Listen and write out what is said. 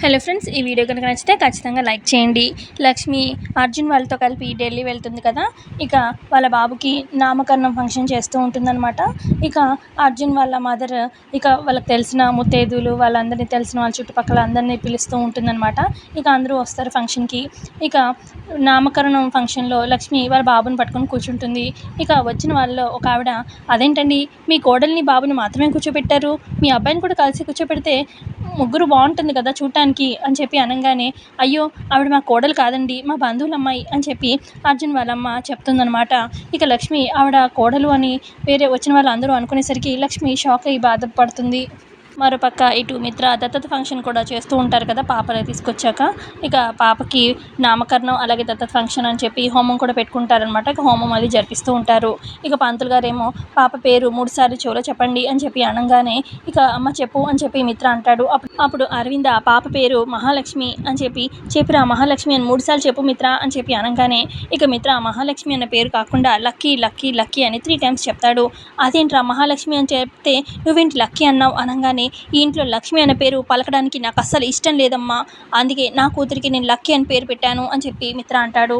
Hello friends, ఈ video కనుక నచ్చితే ఖచ్చితంగా లైక్ చేయండి. లక్ష్మి అర్జున్ వాళ్ళతో కలిపి ఢిల్లీ వెళ్తుంది కదా. ఇక వాళ్ళ బాబుకి నామకరణం ఫంక్షన్ చేస్తూ ఉంటుందన్నమాట. ఇక అర్జున్ వాళ్ళ మదర్ ఇక వాళ్ళకి తెలిసిన ముత్తైదువులు వాళ్ళందరినీ తెలిసిన వాళ్ళ చుట్టుపక్కల అందరినీ పిలుస్తూ ఉంటుందన్నమాట. ఇక అందరూ వస్తారు ఫంక్షన్కి. ఇక నామకరణం ఫంక్షన్లో లక్ష్మి వాళ్ళ బాబుని పట్టుకొని కూర్చుంటుంది. ఇక వచ్చిన వాళ్ళలో ఒక ఆవిడ, అదేంటండి మీ కోడల్ని బాబుని మాత్రమే కూర్చోబెట్టారు, మీ అబ్బాయిని కూడా కలిసి కూర్చోబెడితే ముగ్గురు బాగుంటుంది కదా చూడటానికి అని చెప్పి అనగానే, అయ్యో ఆవిడ మా కోడలు కాదండి, మా బంధువుల అమ్మాయి అని చెప్పి అర్జున్ వాళ్ళమ్మ చెప్తుందనమాట. ఇక లక్ష్మి ఆవిడ కోడలు అని వేరే వచ్చిన వాళ్ళు అందరూ అనుకునేసరికి లక్ష్మి షాక్ అయ్యి బాధపడుతుంది. మరోపక్క ఇటు మిత్ర దత్తత ఫంక్షన్ కూడా చేస్తూ ఉంటారు కదా పాపని తీసుకొచ్చాక. ఇక పాపకి నామకరణం అలాగే దత్తత ఫంక్షన్ అని చెప్పి హోమం కూడా పెట్టుకుంటారనమాట. ఇక హోమం అది జరిపిస్తూ ఉంటారు. ఇక పంతులు గారేమో పాప పేరు 3 సార్లు చెవులో చెప్పండి అని చెప్పి అనగానే, ఇక అమ్మ చెప్పు అని చెప్పి మిత్ర అంటాడు. అప్పుడు అరవింద పాప పేరు మహాలక్ష్మి అని చెప్పిరా మహాలక్ష్మి అని 3 సార్లు చెప్పు మిత్ర అని చెప్పి అనగానే, ఇక మిత్ర మహాలక్ష్మి అన్న పేరు కాకుండా లక్కీ లక్కీ లక్కీ అని 3 టైమ్స్ చెప్తాడు. అదేంట్రా మహాలక్ష్మి అని చెప్తే నువ్వేంటి లక్కీ అన్నావు అనగానే, ఈ ఇంట్లో లక్ష్మి అనే పేరు పలకడానికి నాకు అస్సలు ఇష్టం లేదమ్మా, అందుకే నా కూతురికి నేను లక్కీ అని పేరు పెట్టాను అని చెప్పి మిత్ర అంటాడు.